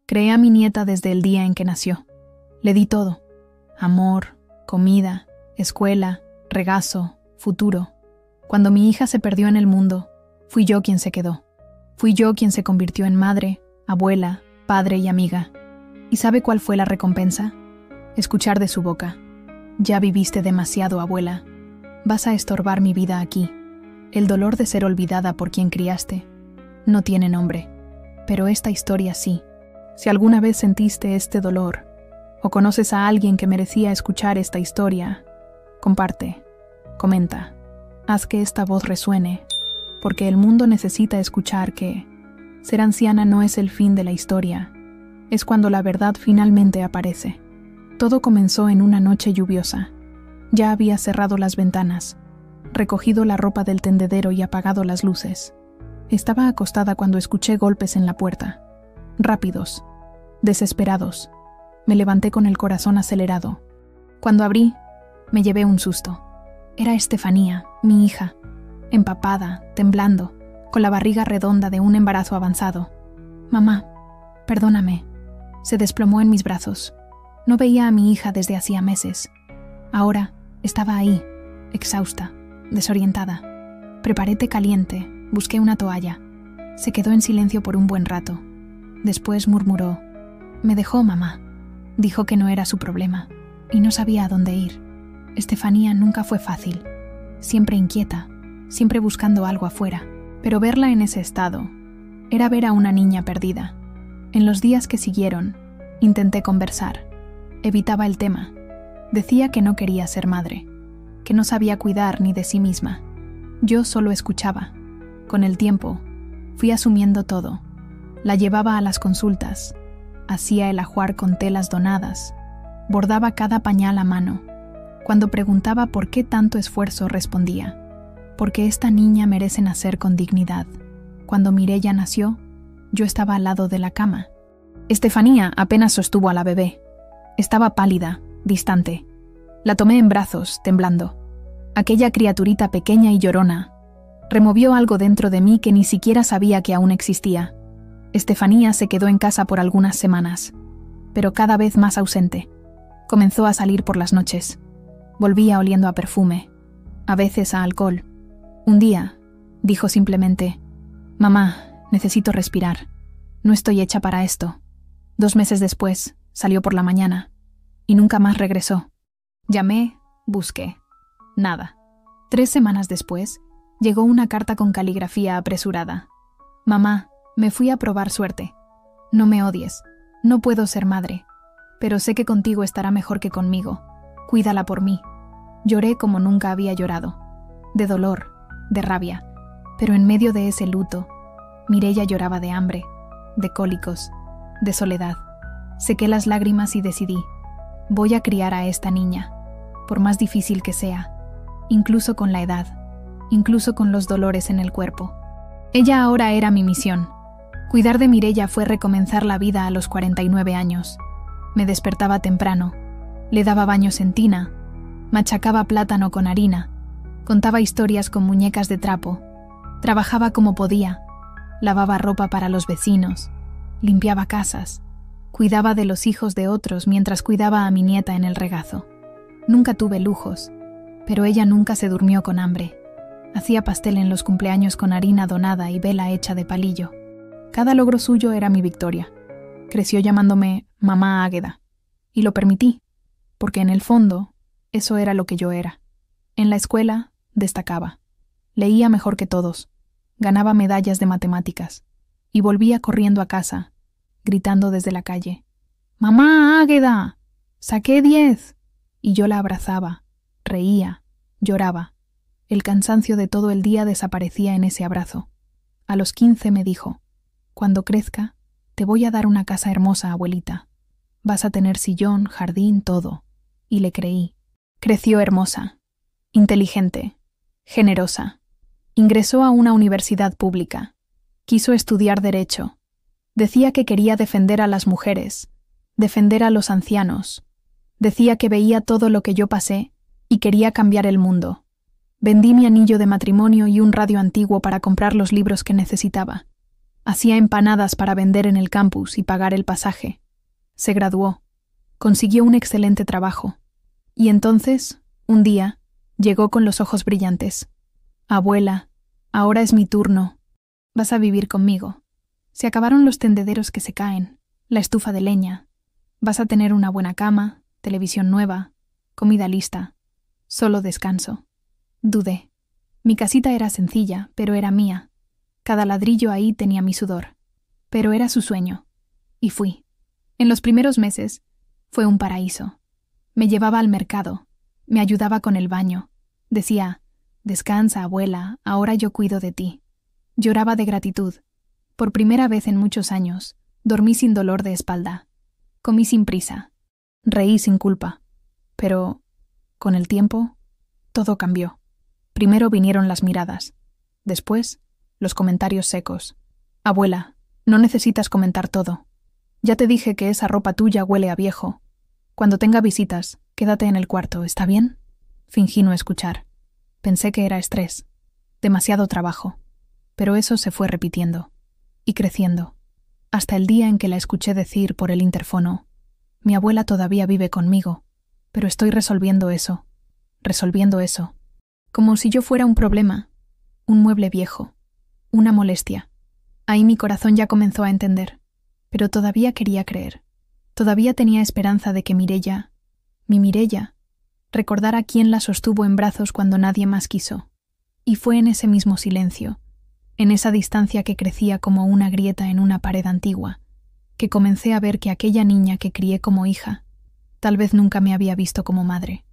Creé a mi nieta desde el día en que nació. Le di todo: amor, comida, escuela, regazo, futuro. Cuando mi hija se perdió en el mundo, fui yo quien se quedó. Fui yo quien se convirtió en madre, abuela, padre y amiga. ¿Y sabe cuál fue la recompensa? Escuchar de su boca: ya viviste demasiado, abuela. Vas a estorbar mi vida aquí. El dolor de ser olvidada por quien criaste no tiene nombre, pero esta historia sí. Si alguna vez sentiste este dolor, o conoces a alguien que merecía escuchar esta historia, comparte, comenta, haz que esta voz resuene, porque el mundo necesita escuchar que ser anciana no es el fin de la historia, es cuando la verdad finalmente aparece. Todo comenzó en una noche lluviosa. Ya había cerrado las ventanas, recogido la ropa del tendedero y apagado las luces. Estaba acostada cuando escuché golpes en la puerta. Rápidos, desesperados. Me levanté con el corazón acelerado. Cuando abrí, me llevé un susto. Era Estefanía, mi hija, empapada, temblando, con la barriga redonda de un embarazo avanzado. «Mamá, perdóname». Se desplomó en mis brazos. No veía a mi hija desde hacía meses. Ahora estaba ahí, exhausta, desorientada. Preparé té caliente, busqué una toalla. Se quedó en silencio por un buen rato. Después murmuró: «Me dejó, mamá». Dijo que no era su problema y no sabía a dónde ir. Estefanía nunca fue fácil. Siempre inquieta, siempre buscando algo afuera. Pero verla en ese estado era ver a una niña perdida. En los días que siguieron, intenté conversar. Evitaba el tema. Decía que no quería ser madre, que no sabía cuidar ni de sí misma. Yo solo escuchaba. Con el tiempo, fui asumiendo todo. La llevaba a las consultas, hacía el ajuar con telas donadas, bordaba cada pañal a mano. Cuando preguntaba por qué tanto esfuerzo, respondía: porque esta niña merece nacer con dignidad. Cuando Mireia nació, yo estaba al lado de la cama. Estefanía apenas sostuvo a la bebé. Estaba pálida, distante. La tomé en brazos, temblando. Aquella criaturita pequeña y llorona removió algo dentro de mí que ni siquiera sabía que aún existía. Estefanía se quedó en casa por algunas semanas, pero cada vez más ausente. Comenzó a salir por las noches. Volvía oliendo a perfume, a veces a alcohol. Un día, dijo simplemente: «Mamá, necesito respirar. No estoy hecha para esto». 2 meses después, salió por la mañana y nunca más regresó. Llamé, busqué. Nada. 3 semanas después, llegó una carta con caligrafía apresurada. «Mamá, me fui a probar suerte. No me odies. No puedo ser madre. Pero sé que contigo estará mejor que conmigo. Cuídala por mí». Lloré como nunca había llorado. De dolor, de rabia. Pero en medio de ese luto, Mireia lloraba de hambre, de cólicos, de soledad. Sequé las lágrimas y decidí: voy a criar a esta niña, por más difícil que sea, incluso con la edad, incluso con los dolores en el cuerpo. Ella ahora era mi misión. Cuidar de Mireia fue recomenzar la vida a los 49 años. Me despertaba temprano, le daba baños en tina, machacaba plátano con harina, contaba historias con muñecas de trapo, trabajaba como podía, lavaba ropa para los vecinos, limpiaba casas, cuidaba de los hijos de otros mientras cuidaba a mi nieta en el regazo. Nunca tuve lujos, pero ella nunca se durmió con hambre. Hacía pastel en los cumpleaños con harina donada y vela hecha de palillo. Cada logro suyo era mi victoria. Creció llamándome Mamá Águeda, y lo permití, porque en el fondo, eso era lo que yo era. En la escuela, destacaba. Leía mejor que todos, ganaba medallas de matemáticas, y volvía corriendo a casa, gritando desde la calle: «¡Mamá Águeda! ¡Saqué 10!». Y yo la abrazaba, reía, lloraba. El cansancio de todo el día desaparecía en ese abrazo. A los 15 me dijo: «Cuando crezca, te voy a dar una casa hermosa, abuelita. Vas a tener sillón, jardín, todo». Y le creí. Creció hermosa, inteligente, generosa. Ingresó a una universidad pública. Quiso estudiar Derecho. Decía que quería defender a las mujeres, defender a los ancianos. Decía que veía todo lo que yo pasé y quería cambiar el mundo. Vendí mi anillo de matrimonio y un radio antiguo para comprar los libros que necesitaba. Hacía empanadas para vender en el campus y pagar el pasaje. Se graduó. Consiguió un excelente trabajo. Y entonces, un día, llegó con los ojos brillantes. Abuela, ahora es mi turno. Vas a vivir conmigo. Se acabaron los tendederos que se caen, la estufa de leña. Vas a tener una buena cama, televisión nueva, comida lista. Solo descanso. Dudé. Mi casita era sencilla, pero era mía. Cada ladrillo ahí tenía mi sudor. Pero era su sueño. Y fui. En los primeros meses, fue un paraíso. Me llevaba al mercado, me ayudaba con el baño. Decía, descansa, abuela, ahora yo cuido de ti. Lloraba de gratitud. Por primera vez en muchos años, dormí sin dolor de espalda. Comí sin prisa. Reí sin culpa. Pero, con el tiempo, todo cambió. Primero vinieron las miradas. Después, los comentarios secos. Abuela, no necesitas comentar todo. Ya te dije que esa ropa tuya huele a viejo. Cuando tenga visitas, quédate en el cuarto, ¿está bien? Fingí no escuchar. Pensé que era estrés. Demasiado trabajo. Pero eso se fue repitiendo. Y creciendo. Hasta el día en que la escuché decir por el interfono: mi abuela todavía vive conmigo, pero estoy resolviendo eso. Como si yo fuera un problema. Un mueble viejo. Una molestia. Ahí mi corazón ya comenzó a entender. Pero todavía quería creer. Todavía tenía esperanza de que Mireia, mi Mireia, recordara quién la sostuvo en brazos cuando nadie más quiso. Y fue en ese mismo silencio, en esa distancia que crecía como una grieta en una pared antigua, que comencé a ver que aquella niña que crié como hija, tal vez nunca me había visto como madre,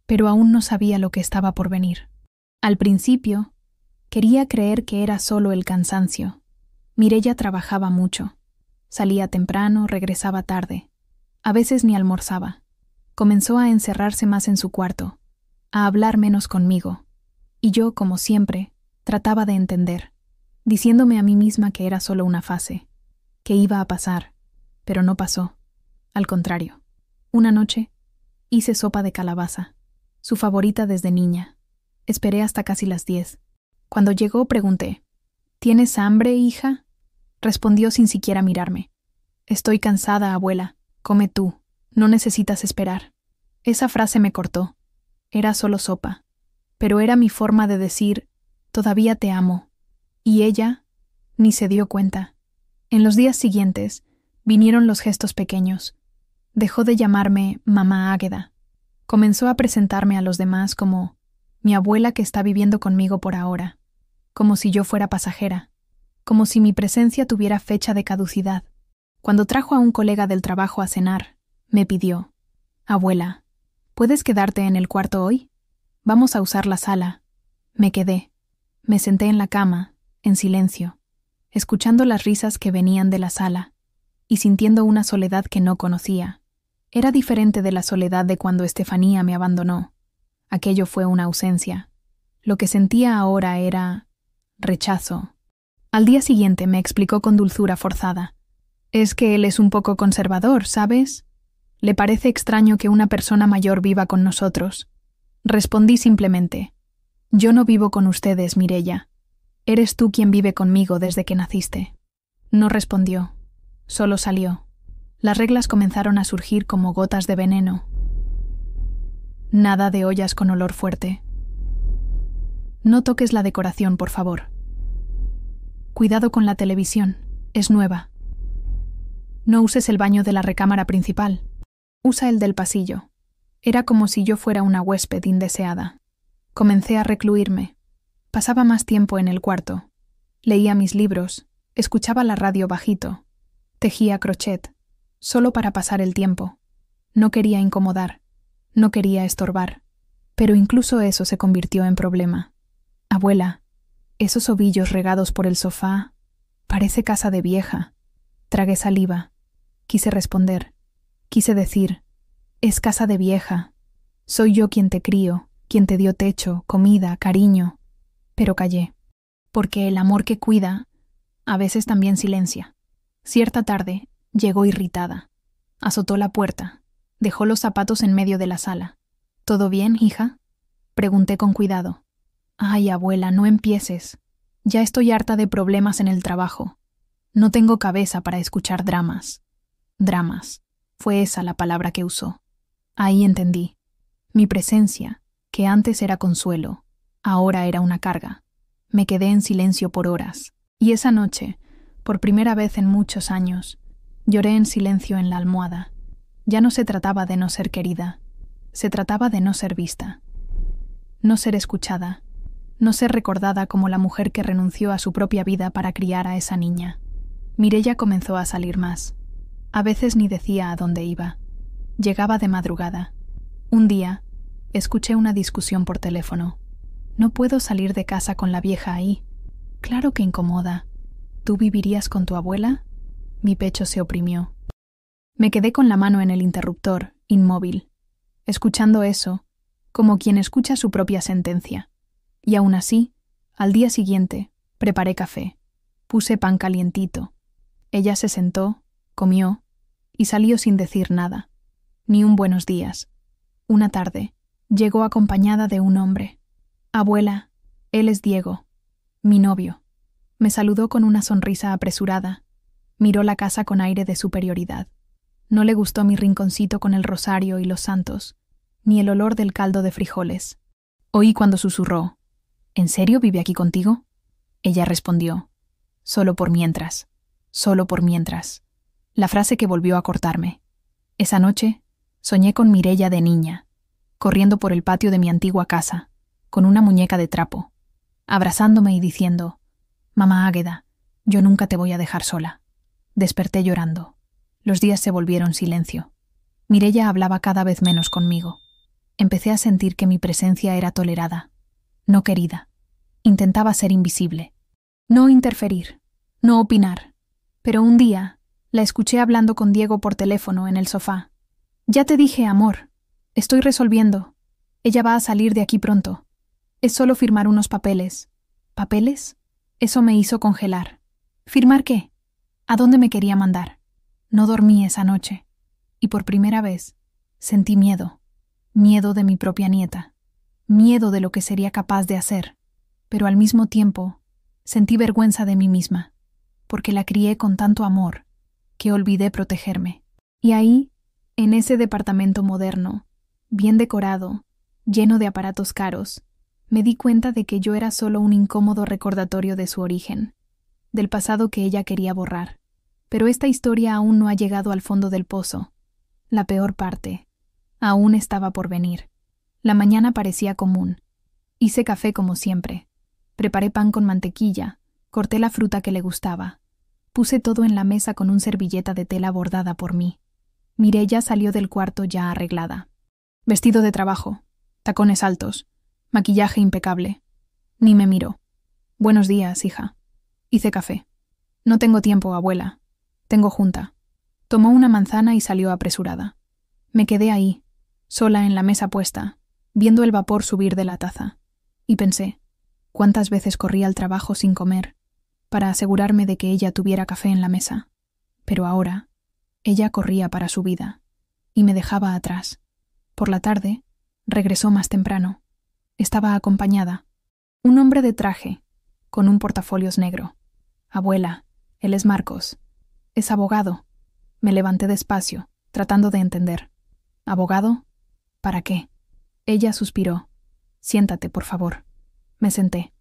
pero aún no sabía lo que estaba por venir. Al principio, quería creer que era solo el cansancio. Mireia trabajaba mucho. Salía temprano, regresaba tarde. A veces ni almorzaba. Comenzó a encerrarse más en su cuarto, a hablar menos conmigo. Y yo, como siempre, trataba de entender, diciéndome a mí misma que era solo una fase, que iba a pasar, pero no pasó. Al contrario, una noche hice sopa de calabaza, su favorita desde niña. Esperé hasta casi las 10. Cuando llegó pregunté, ¿tienes hambre, hija? Respondió sin siquiera mirarme. Estoy cansada, abuela. Come tú. No necesitas esperar. Esa frase me cortó. Era solo sopa. Pero era mi forma de decir, todavía te amo. Y ella ni se dio cuenta. En los días siguientes vinieron los gestos pequeños. Dejó de llamarme mamá Águeda. Comenzó a presentarme a los demás como mi abuela que está viviendo conmigo por ahora. Como si yo fuera pasajera. Como si mi presencia tuviera fecha de caducidad. Cuando trajo a un colega del trabajo a cenar, me pidió, abuela, ¿puedes quedarte en el cuarto hoy? Vamos a usar la sala. Me quedé. Me senté en la cama, en silencio, escuchando las risas que venían de la sala y sintiendo una soledad que no conocía. Era diferente de la soledad de cuando Estefanía me abandonó. Aquello fue una ausencia. Lo que sentía ahora era rechazo. Al día siguiente me explicó con dulzura forzada. Es que él es un poco conservador, ¿sabes? Le parece extraño que una persona mayor viva con nosotros. Respondí simplemente, yo no vivo con ustedes, Mireia. Eres tú quien vive conmigo desde que naciste. No respondió. Solo salió. Las reglas comenzaron a surgir como gotas de veneno. Nada de ollas con olor fuerte. No toques la decoración, por favor. Cuidado con la televisión, es nueva. No uses el baño de la recámara principal, usa el del pasillo. Era como si yo fuera una huésped indeseada. Comencé a recluirme. Pasaba más tiempo en el cuarto. Leía mis libros, escuchaba la radio bajito, tejía crochet, solo para pasar el tiempo. No quería incomodar, no quería estorbar, pero incluso eso se convirtió en problema. Abuela, esos ovillos regados por el sofá, parece casa de vieja. Tragué saliva. Quise responder. Quise decir, es casa de vieja. Soy yo quien te crío, quien te dio techo, comida, cariño. Pero callé, porque el amor que cuida, a veces también silencia. Cierta tarde, llegó irritada. Azotó la puerta. Dejó los zapatos en medio de la sala. ¿Todo bien, hija? Pregunté con cuidado. Ay, abuela, no empieces. Ya estoy harta de problemas en el trabajo. No tengo cabeza para escuchar dramas. Dramas. Fue esa la palabra que usó. Ahí entendí. Mi presencia, que antes era consuelo, ahora era una carga. Me quedé en silencio por horas. Y esa noche, por primera vez en muchos años, lloré en silencio en la almohada. Ya no se trataba de no ser querida. Se trataba de no ser vista. No ser escuchada. No ser recordada como la mujer que renunció a su propia vida para criar a esa niña. Mireia comenzó a salir más. A veces ni decía a dónde iba. Llegaba de madrugada. Un día, escuché una discusión por teléfono. No puedo salir de casa con la vieja ahí. Claro que incomoda. ¿Tú vivirías con tu abuela? Mi pecho se oprimió. Me quedé con la mano en el interruptor, inmóvil, escuchando eso, como quien escucha su propia sentencia. Y aún así, al día siguiente, preparé café. Puse pan calientito. Ella se sentó, comió, y salió sin decir nada. Ni un buenos días. Una tarde, llegó acompañada de un hombre. Abuela, él es Diego, mi novio. Me saludó con una sonrisa apresurada. Miró la casa con aire de superioridad. No le gustó mi rinconcito con el rosario y los santos, ni el olor del caldo de frijoles. Oí cuando susurró: ¿En serio vive aquí contigo? Ella respondió: solo por mientras, solo por mientras. La frase que volvió a cortarme. Esa noche, soñé con Mireia de niña, corriendo por el patio de mi antigua casa, con una muñeca de trapo, abrazándome y diciendo: Mamá Águeda, yo nunca te voy a dejar sola. Desperté llorando. Los días se volvieron silencio. Mireia hablaba cada vez menos conmigo. Empecé a sentir que mi presencia era tolerada, no querida. Intentaba ser invisible. No interferir, no opinar. Pero un día, la escuché hablando con Diego por teléfono en el sofá. Ya te dije, amor. Estoy resolviendo. Ella va a salir de aquí pronto. Es solo firmar unos papeles. ¿Papeles? Eso me hizo congelar. ¿Firmar qué? ¿A dónde me quería mandar? No dormí esa noche. Y por primera vez, sentí miedo. Miedo de mi propia nieta. Miedo de lo que sería capaz de hacer. Pero al mismo tiempo, sentí vergüenza de mí misma, porque la crié con tanto amor, que olvidé protegerme. Y ahí, en ese departamento moderno, bien decorado, lleno de aparatos caros, me di cuenta de que yo era solo un incómodo recordatorio de su origen, del pasado que ella quería borrar. Pero esta historia aún no ha llegado al fondo del pozo. La peor parte aún estaba por venir. La mañana parecía común. Hice café como siempre. Preparé pan con mantequilla, corté la fruta que le gustaba. Puse todo en la mesa con una servilleta de tela bordada por mí. Mireia salió del cuarto ya arreglada. Vestido de trabajo, tacones altos, maquillaje impecable. Ni me miró. Buenos días, hija. Hice café. No tengo tiempo, abuela. Tengo junta. Tomó una manzana y salió apresurada. Me quedé ahí, sola en la mesa puesta, viendo el vapor subir de la taza. Y pensé, ¿cuántas veces corrí al trabajo sin comer para asegurarme de que ella tuviera café en la mesa? Pero ahora, ella corría para su vida y me dejaba atrás. Por la tarde, regresó más temprano. Estaba acompañada. Un hombre de traje, con un portafolios negro. Abuela, él es Marcos. Es abogado. Me levanté despacio, tratando de entender. ¿Abogado? ¿Para qué? Ella suspiró. Siéntate, por favor. Me senté.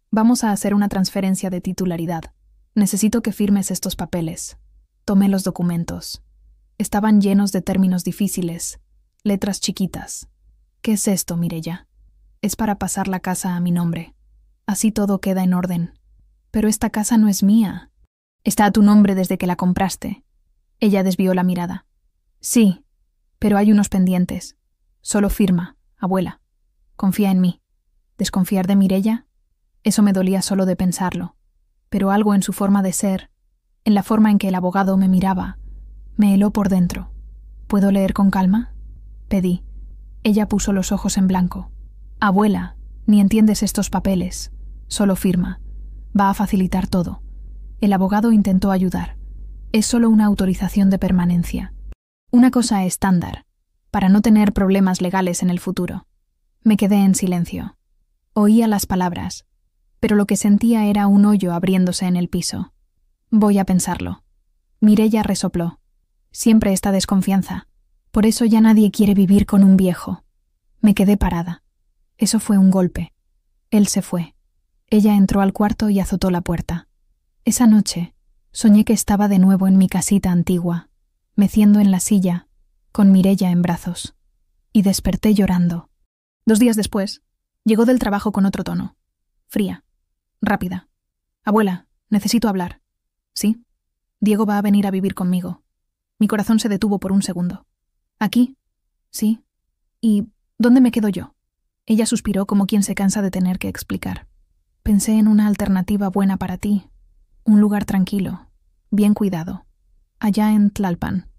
Vamos a hacer una transferencia de titularidad. Necesito que firmes estos papeles. Tomé los documentos. Estaban llenos de términos difíciles, letras chiquitas. ¿Qué es esto, Mireia? Es para pasar la casa a mi nombre. Así todo queda en orden. Pero esta casa no es mía. Está a tu nombre desde que la compraste. Ella desvió la mirada. Sí, pero hay unos pendientes. Solo firma, abuela. Confía en mí. ¿Desconfiar de Mireia? Eso me dolía solo de pensarlo. Pero algo en su forma de ser, en la forma en que el abogado me miraba, me heló por dentro. ¿Puedo leer con calma? Pedí. Ella puso los ojos en blanco. Abuela, ni entiendes estos papeles. Solo firma. Va a facilitar todo. El abogado intentó ayudar. Es solo una autorización de permanencia. Una cosa estándar, para no tener problemas legales en el futuro. Me quedé en silencio. Oía las palabras, pero lo que sentía era un hoyo abriéndose en el piso. Voy a pensarlo. Mireya resopló. Siempre esta desconfianza. Por eso ya nadie quiere vivir con un viejo. Me quedé parada. Eso fue un golpe. Él se fue. Ella entró al cuarto y azotó la puerta. Esa noche, soñé que estaba de nuevo en mi casita antigua, meciendo en la silla, con Mireya en brazos. Y desperté llorando. 2 días después, llegó del trabajo con otro tono. Fría. Rápida. Abuela, necesito hablar. ¿Sí? Diego va a venir a vivir conmigo. Mi corazón se detuvo por un segundo. ¿Aquí? Sí. ¿Y dónde me quedo yo? Ella suspiró como quien se cansa de tener que explicar. Pensé en una alternativa buena para ti. Un lugar tranquilo, bien cuidado. Allá en Tlalpan.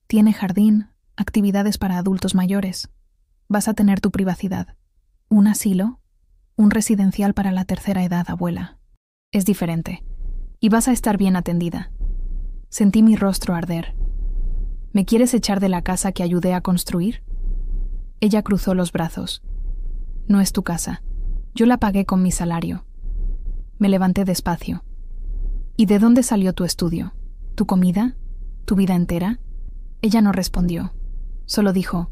Tiene jardín, actividades para adultos mayores. Vas a tener tu privacidad. ¿Un asilo? Un residencial para la tercera edad, abuela. Es diferente. Y vas a estar bien atendida. Sentí mi rostro arder. ¿Me quieres echar de la casa que ayudé a construir? Ella cruzó los brazos. No es tu casa. Yo la pagué con mi salario. Me levanté despacio. ¿Y de dónde salió tu estudio? ¿Tu comida? ¿Tu vida entera? Ella no respondió. Solo dijo: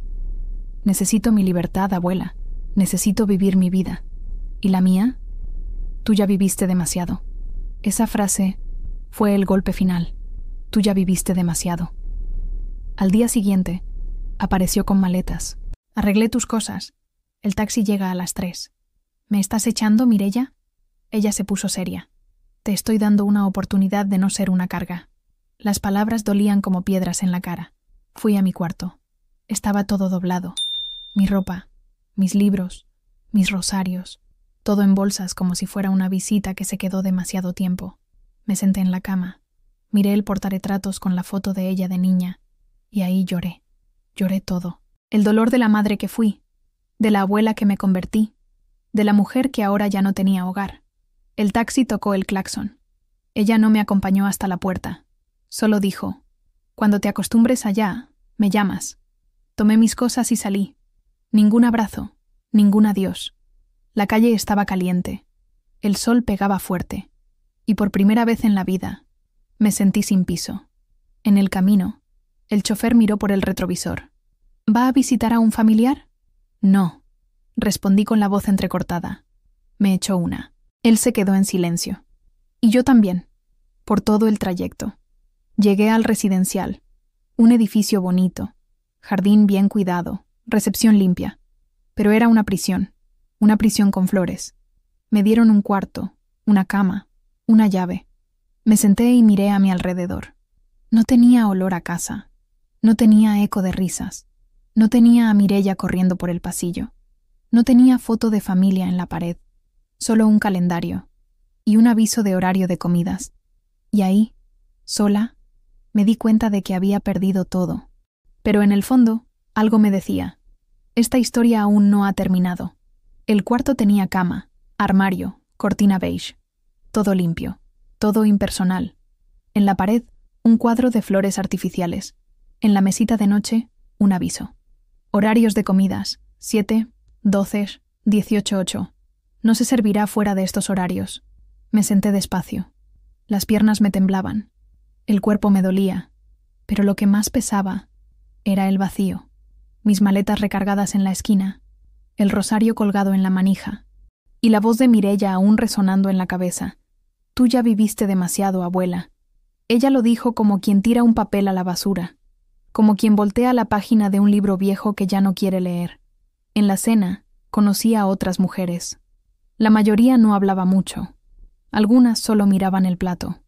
necesito mi libertad, abuela. Necesito vivir mi vida. ¿Y la mía? Tú ya viviste demasiado. Esa frase fue el golpe final. Tú ya viviste demasiado. Al día siguiente, apareció con maletas. Arreglé tus cosas. El taxi llega a las 3. ¿Me estás echando, Mireya? Ella se puso seria. Te estoy dando una oportunidad de no ser una carga. Las palabras dolían como piedras en la cara. Fui a mi cuarto. Estaba todo doblado. Mi ropa, mis libros, mis rosarios, todo en bolsas como si fuera una visita que se quedó demasiado tiempo. Me senté en la cama. Miré el portarretratos con la foto de ella de niña. Y ahí lloré. Lloré todo. El dolor de la madre que fui, de la abuela que me convertí, de la mujer que ahora ya no tenía hogar. El taxi tocó el claxon. Ella no me acompañó hasta la puerta. Solo dijo: cuando te acostumbres allá, me llamas. Tomé mis cosas y salí. Ningún abrazo, ningún adiós. La calle estaba caliente. El sol pegaba fuerte. Y por primera vez en la vida, me sentí sin piso. En el camino, el chofer miró por el retrovisor. ¿Va a visitar a un familiar? No, respondí con la voz entrecortada. Me echó una. Él se quedó en silencio. Y yo también, por todo el trayecto. Llegué al residencial, un edificio bonito, jardín bien cuidado, recepción limpia. Pero era una prisión con flores. Me dieron un cuarto, una cama, una llave. Me senté y miré a mi alrededor. No tenía olor a casa. No tenía eco de risas. No tenía a Mireya corriendo por el pasillo. No tenía foto de familia en la pared. Solo un calendario y un aviso de horario de comidas. Y ahí, sola, me di cuenta de que había perdido todo. Pero en el fondo, algo me decía: esta historia aún no ha terminado. El cuarto tenía cama, armario, cortina beige. Todo limpio, todo impersonal. En la pared, un cuadro de flores artificiales. En la mesita de noche, un aviso. Horarios de comidas: 7, 12, 18:08. No se servirá fuera de estos horarios. Me senté despacio. Las piernas me temblaban. El cuerpo me dolía. Pero lo que más pesaba era el vacío. Mis maletas recargadas en la esquina, el rosario colgado en la manija, y la voz de Mireya aún resonando en la cabeza. Tú ya viviste demasiado, abuela. Ella lo dijo como quien tira un papel a la basura, como quien voltea la página de un libro viejo que ya no quiere leer. En la cena, conocí a otras mujeres. La mayoría no hablaba mucho. Algunas solo miraban el plato.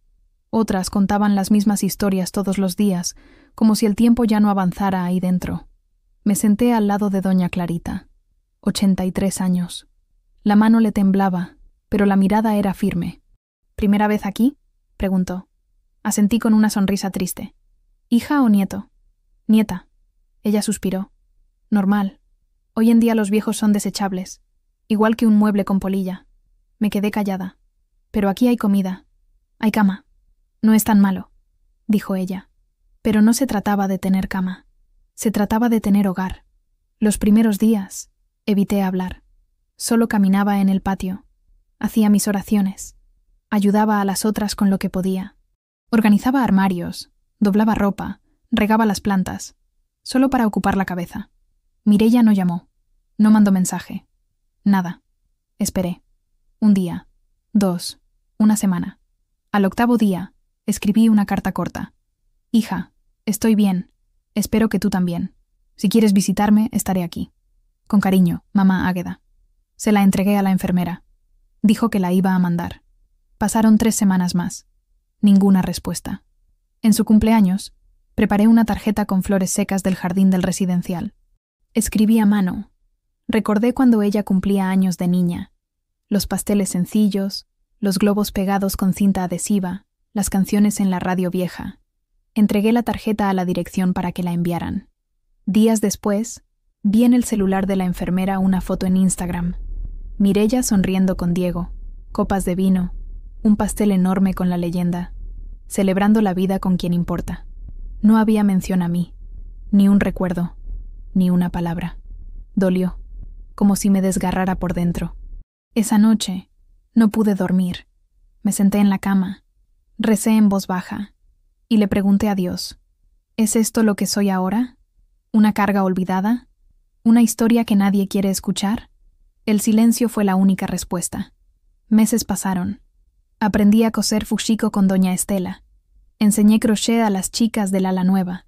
Otras contaban las mismas historias todos los días, como si el tiempo ya no avanzara ahí dentro. Me senté al lado de doña Clarita. 83 años. La mano le temblaba, pero la mirada era firme. ¿Primera vez aquí?, preguntó. Asentí con una sonrisa triste. ¿Hija o nieto? Nieta. Ella suspiró. Normal. Hoy en día los viejos son desechables, igual que un mueble con polilla. Me quedé callada. Pero aquí hay comida. Hay cama. No es tan malo, dijo ella. Pero no se trataba de tener cama. Se trataba de tener hogar. Los primeros días, evité hablar. Solo caminaba en el patio. Hacía mis oraciones. Ayudaba a las otras con lo que podía. Organizaba armarios, doblaba ropa, regaba las plantas, solo para ocupar la cabeza. Mireia no llamó, no mandó mensaje. Nada. Esperé. Un día, 2, una semana. Al 8º día, escribí una carta corta. Hija, estoy bien. Espero que tú también. Si quieres visitarme, estaré aquí. Con cariño, mamá Águeda. Se la entregué a la enfermera. Dijo que la iba a mandar. Pasaron 3 semanas más. Ninguna respuesta. En su cumpleaños, preparé una tarjeta con flores secas del jardín del residencial. Escribí a mano. Recordé cuando ella cumplía años de niña. Los pasteles sencillos, los globos pegados con cinta adhesiva, las canciones en la radio vieja. Entregué la tarjeta a la dirección para que la enviaran. Días después, vi en el celular de la enfermera una foto en Instagram. Mireia sonriendo con Diego, copas de vino, un pastel enorme con la leyenda, celebrando la vida con quien importa. No había mención a mí, ni un recuerdo, ni una palabra. Dolió, como si me desgarrara por dentro. Esa noche, no pude dormir. Me senté en la cama, recé en voz baja, y le pregunté a Dios, ¿es esto lo que soy ahora? ¿Una carga olvidada? ¿Una historia que nadie quiere escuchar? El silencio fue la única respuesta. Meses pasaron. Aprendí a coser fushiko con doña Estela. Enseñé crochet a las chicas del ala nueva.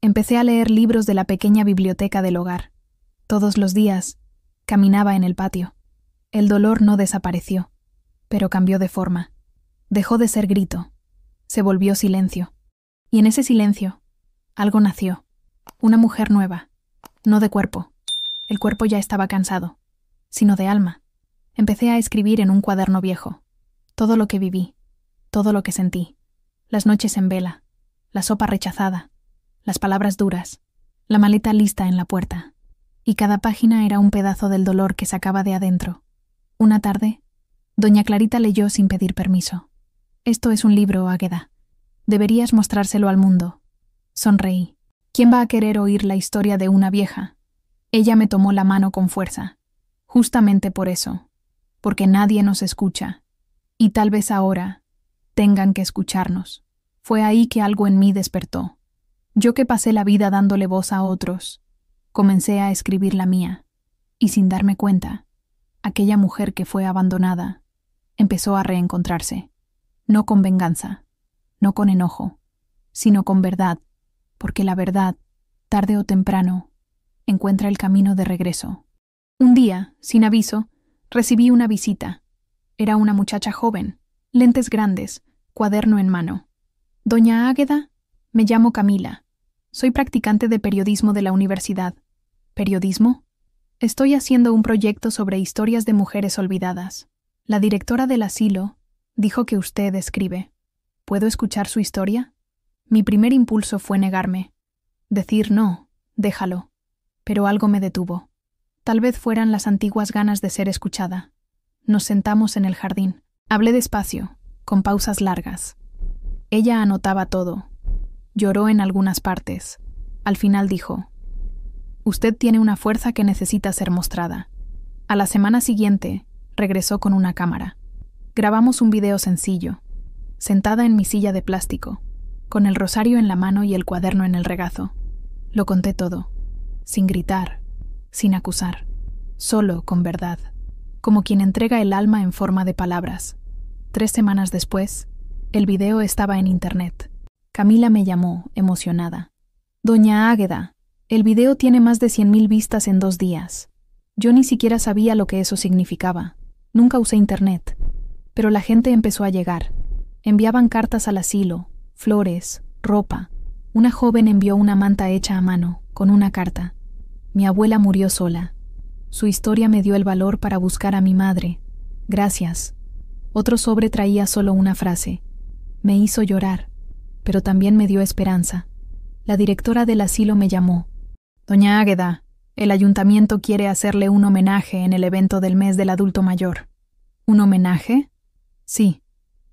Empecé a leer libros de la pequeña biblioteca del hogar. Todos los días, caminaba en el patio. El dolor no desapareció, pero cambió de forma. Dejó de ser grito. Se volvió silencio. Y en ese silencio, algo nació. Una mujer nueva. No de cuerpo. El cuerpo ya estaba cansado. Sino de alma. Empecé a escribir en un cuaderno viejo. Todo lo que viví. Todo lo que sentí. Las noches en vela. La sopa rechazada. Las palabras duras. La maleta lista en la puerta. Y cada página era un pedazo del dolor que sacaba de adentro. Una tarde, doña Clarita leyó sin pedir permiso. Esto es un libro, Águeda. Deberías mostrárselo al mundo. Sonreí. ¿Quién va a querer oír la historia de una vieja? Ella me tomó la mano con fuerza. Justamente por eso. Porque nadie nos escucha. Y tal vez ahora tengan que escucharnos. Fue ahí que algo en mí despertó. Yo que pasé la vida dándole voz a otros, comencé a escribir la mía. Y sin darme cuenta, aquella mujer que fue abandonada empezó a reencontrarse. No con venganza, no con enojo, sino con verdad, porque la verdad, tarde o temprano, encuentra el camino de regreso. Un día, sin aviso, recibí una visita. Era una muchacha joven, lentes grandes, cuaderno en mano. Doña Águeda, me llamo Camila. Soy practicante de periodismo de la universidad. ¿Periodismo? Estoy haciendo un proyecto sobre historias de mujeres olvidadas. La directora del asilo dijo que usted escribe. ¿Puedo escuchar su historia? Mi primer impulso fue negarme. Decir no, déjalo. Pero algo me detuvo. Tal vez fueran las antiguas ganas de ser escuchada. Nos sentamos en el jardín. Hablé despacio, con pausas largas. Ella anotaba todo. Lloró en algunas partes. Al final dijo: «Usted tiene una fuerza que necesita ser mostrada». A la semana siguiente, regresó con una cámara. Grabamos un video sencillo, sentada en mi silla de plástico, con el rosario en la mano y el cuaderno en el regazo. Lo conté todo, sin gritar, sin acusar, solo con verdad, como quien entrega el alma en forma de palabras. 3 semanas después, el video estaba en internet. Camila me llamó, emocionada. «Doña Águeda, el video tiene más de 100.000 vistas en 2 días. Yo ni siquiera sabía lo que eso significaba. Nunca usé internet. Pero la gente empezó a llegar. Enviaban cartas al asilo, flores, ropa. Una joven envió una manta hecha a mano, con una carta. Mi abuela murió sola. Su historia me dio el valor para buscar a mi madre. Gracias». Otro sobre traía solo una frase. Me hizo llorar, pero también me dio esperanza. La directora del asilo me llamó. «Doña Águeda, el ayuntamiento quiere hacerle un homenaje en el evento del mes del adulto mayor». «¿Un homenaje?» «Sí.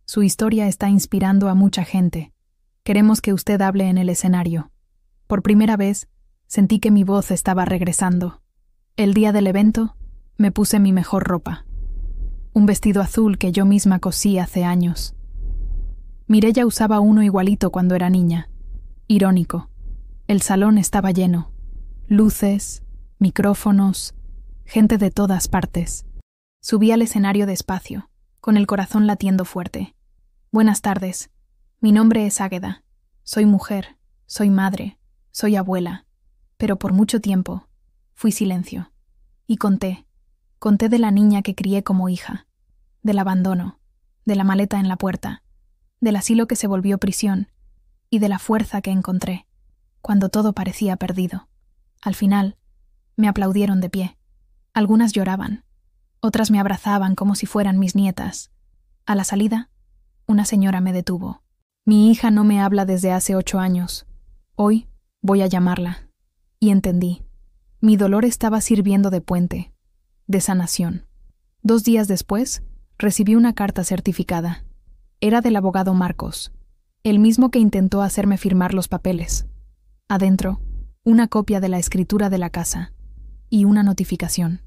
Su historia está inspirando a mucha gente. Queremos que usted hable en el escenario». Por primera vez, sentí que mi voz estaba regresando. El día del evento, me puse mi mejor ropa. Un vestido azul que yo misma cosí hace años. Mireya usaba uno igualito cuando era niña. Irónico. El salón estaba lleno. Luces, micrófonos, gente de todas partes. Subí al escenario despacio, con el corazón latiendo fuerte. Buenas tardes. Mi nombre es Águeda. Soy mujer, soy madre, soy abuela. Pero por mucho tiempo fui silencio. Y conté de la niña que crié como hija, del abandono, de la maleta en la puerta, del asilo que se volvió prisión y de la fuerza que encontré cuando todo parecía perdido. Al final, me aplaudieron de pie. Algunas lloraban, otras me abrazaban como si fueran mis nietas. A la salida, una señora me detuvo. Mi hija no me habla desde hace 8 años. Hoy voy a llamarla. Y entendí. Mi dolor estaba sirviendo de puente, de sanación. 2 días después, recibí una carta certificada. Era del abogado Marcos, el mismo que intentó hacerme firmar los papeles. Adentro, una copia de la escritura de la casa y una notificación.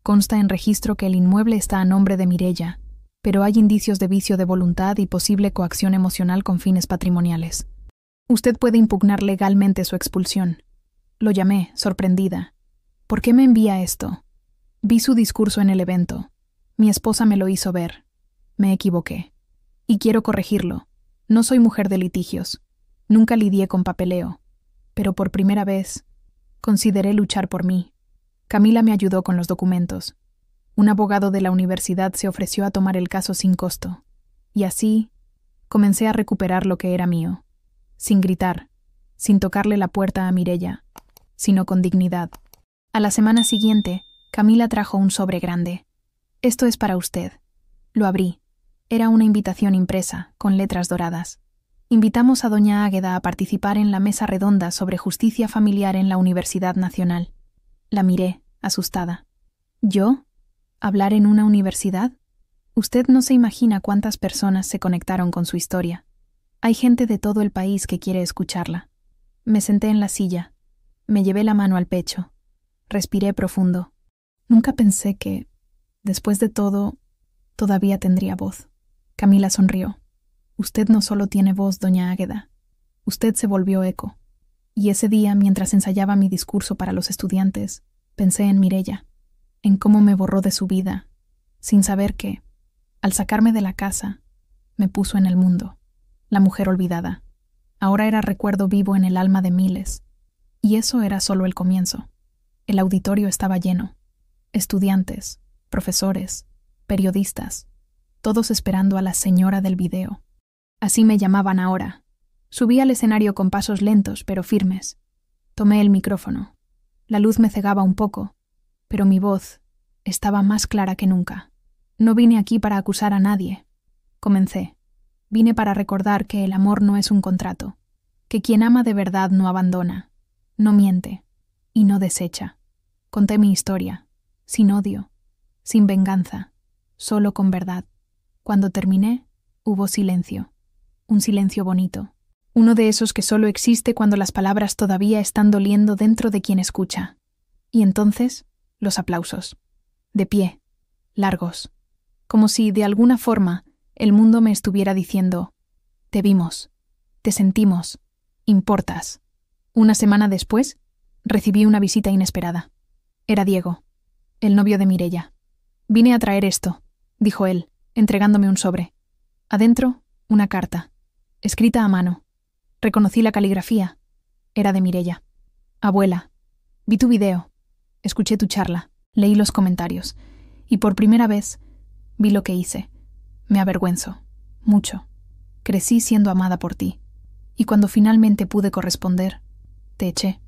Consta en registro que el inmueble está a nombre de Mireya, pero hay indicios de vicio de voluntad y posible coacción emocional con fines patrimoniales. Usted puede impugnar legalmente su expulsión. Lo llamé, sorprendida. ¿Por qué me envía esto? Vi su discurso en el evento. Mi esposa me lo hizo ver. Me equivoqué. Y quiero corregirlo. No soy mujer de litigios. Nunca lidié con papeleo. Pero por primera vez, consideré luchar por mí. Camila me ayudó con los documentos. Un abogado de la universidad se ofreció a tomar el caso sin costo. Y así, comencé a recuperar lo que era mío. Sin gritar, sin tocarle la puerta a Mireya, sino con dignidad. A la semana siguiente, Camila trajo un sobre grande. Esto es para usted. Lo abrí. Era una invitación impresa, con letras doradas. Invitamos a doña Águeda a participar en la mesa redonda sobre justicia familiar en la Universidad Nacional. La miré, asustada. ¿Yo? ¿Hablar en una universidad? Usted no se imagina cuántas personas se conectaron con su historia. Hay gente de todo el país que quiere escucharla. Me senté en la silla. Me llevé la mano al pecho. Respiré profundo. Nunca pensé que, después de todo, todavía tendría voz. Camila sonrió. Usted no solo tiene voz, doña Águeda. Usted se volvió eco. Y ese día, mientras ensayaba mi discurso para los estudiantes, pensé en Mireya, en cómo me borró de su vida, sin saber que, al sacarme de la casa, me puso en el mundo. La mujer olvidada. Ahora era recuerdo vivo en el alma de miles. Y eso era solo el comienzo. El auditorio estaba lleno. Estudiantes, profesores, periodistas, todos esperando a la señora del video. Así me llamaban ahora. Subí al escenario con pasos lentos pero firmes. Tomé el micrófono. La luz me cegaba un poco, pero mi voz estaba más clara que nunca. No vine aquí para acusar a nadie. Comencé. Vine para recordar que el amor no es un contrato, que quien ama de verdad no abandona, no miente y no desecha. Conté mi historia, sin odio, sin venganza, solo con verdad. Cuando terminé, hubo silencio. Un silencio bonito. Uno de esos que solo existe cuando las palabras todavía están doliendo dentro de quien escucha. Y entonces, los aplausos. De pie, largos. Como si, de alguna forma, el mundo me estuviera diciendo: te vimos, te sentimos, importas. Una semana después, recibí una visita inesperada. Era Diego, el novio de Mireya. Vine a traer esto, dijo él, entregándome un sobre. Adentro, una carta, escrita a mano. Reconocí la caligrafía. Era de Mireya. Abuela, vi tu video, escuché tu charla, leí los comentarios, y por primera vez vi lo que hice. Me avergüenzo, mucho. Crecí siendo amada por ti, y cuando finalmente pude corresponder, te eché.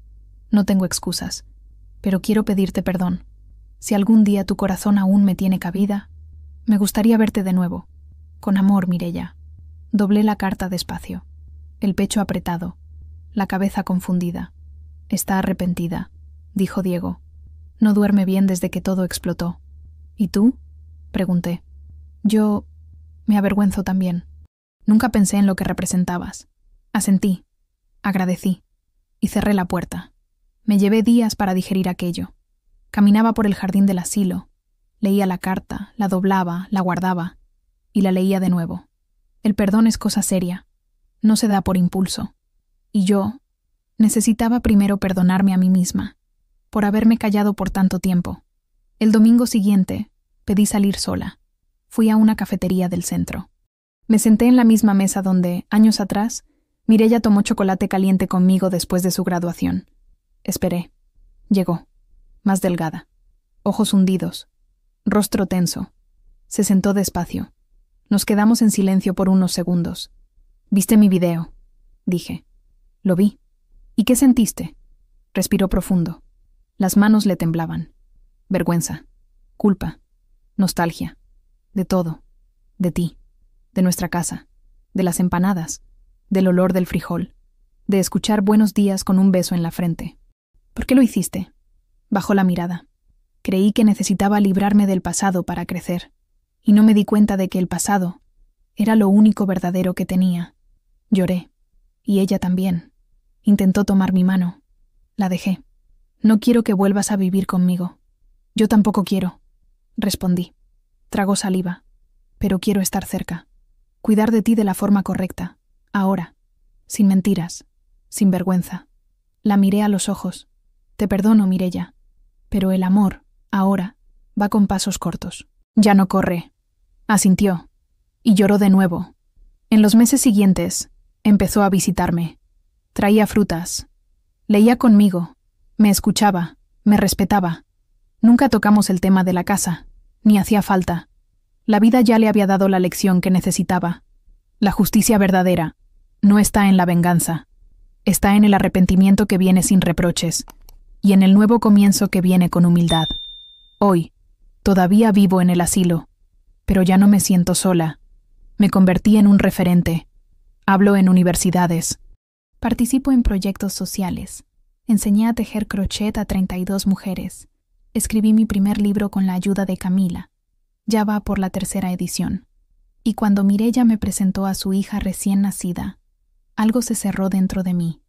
No tengo excusas, pero quiero pedirte perdón. Si algún día tu corazón aún me tiene cabida, me gustaría verte de nuevo. Con amor, Mireya. Doblé la carta despacio, el pecho apretado, la cabeza confundida. Está arrepentida, dijo Diego. No duerme bien desde que todo explotó. ¿Y tú? Pregunté. Yo me avergüenzo también. Nunca pensé en lo que representabas. Asentí, agradecí, y cerré la puerta. Me llevé días para digerir aquello. Caminaba por el jardín del asilo, leía la carta, la doblaba, la guardaba, y la leía de nuevo. El perdón es cosa seria, no se da por impulso. Y yo necesitaba primero perdonarme a mí misma, por haberme callado por tanto tiempo. El domingo siguiente, pedí salir sola. Fui a una cafetería del centro. Me senté en la misma mesa donde, años atrás, Mireya tomó chocolate caliente conmigo después de su graduación. Esperé. Llegó, más delgada, ojos hundidos, rostro tenso. Se sentó despacio. Nos quedamos en silencio por unos segundos. «¿Viste mi video?», dije. «Lo vi». «¿Y qué sentiste?». Respiró profundo. Las manos le temblaban. Vergüenza, culpa, nostalgia, de todo, de ti, de nuestra casa, de las empanadas, del olor del frijol, de escuchar buenos días con un beso en la frente. «¿Por qué lo hiciste?». Bajó la mirada. Creí que necesitaba librarme del pasado para crecer, y no me di cuenta de que el pasado era lo único verdadero que tenía. Lloré, y ella también. Intentó tomar mi mano. La dejé. «No quiero que vuelvas a vivir conmigo». «Yo tampoco quiero», respondí. Tragó saliva. «Pero quiero estar cerca. Cuidar de ti de la forma correcta. Ahora. Sin mentiras. Sin vergüenza». La miré a los ojos. «Te perdono, Mireya. Pero el amor, ahora, va con pasos cortos». «Ya no corre», asintió. Y lloró de nuevo. En los meses siguientes, empezó a visitarme. Traía frutas. Leía conmigo. Me escuchaba. Me respetaba. Nunca tocamos el tema de la casa. Ni hacía falta. La vida ya le había dado la lección que necesitaba. La justicia verdadera no está en la venganza. Está en el arrepentimiento que viene sin reproches. Y en el nuevo comienzo que viene con humildad. Hoy, todavía vivo en el asilo. Pero ya no me siento sola. Me convertí en un referente. Hablo en universidades. Participo en proyectos sociales. Enseñé a tejer crochet a 32 mujeres. Escribí mi primer libro con la ayuda de Camila. Ya va por la 3ª edición. Y cuando Mireya me presentó a su hija recién nacida, algo se cerró dentro de mí,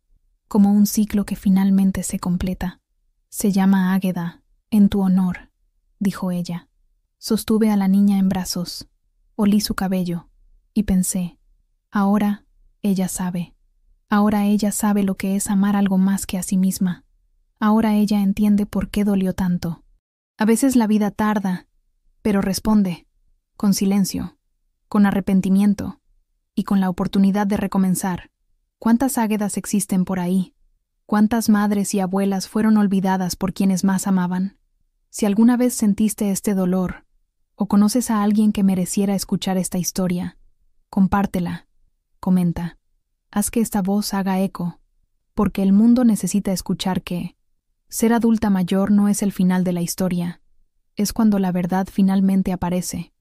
como un ciclo que finalmente se completa. «Se llama Águeda, en tu honor», dijo ella. Sostuve a la niña en brazos, olí su cabello y pensé, ahora ella sabe. Ahora ella sabe lo que es amar algo más que a sí misma. Ahora ella entiende por qué dolió tanto. A veces la vida tarda, pero responde, con silencio, con arrepentimiento y con la oportunidad de recomenzar. ¿Cuántas Águedas existen por ahí? ¿Cuántas madres y abuelas fueron olvidadas por quienes más amaban? Si alguna vez sentiste este dolor, o conoces a alguien que mereciera escuchar esta historia, compártela, comenta. Haz que esta voz haga eco, porque el mundo necesita escuchar que ser adulta mayor no es el final de la historia, es cuando la verdad finalmente aparece.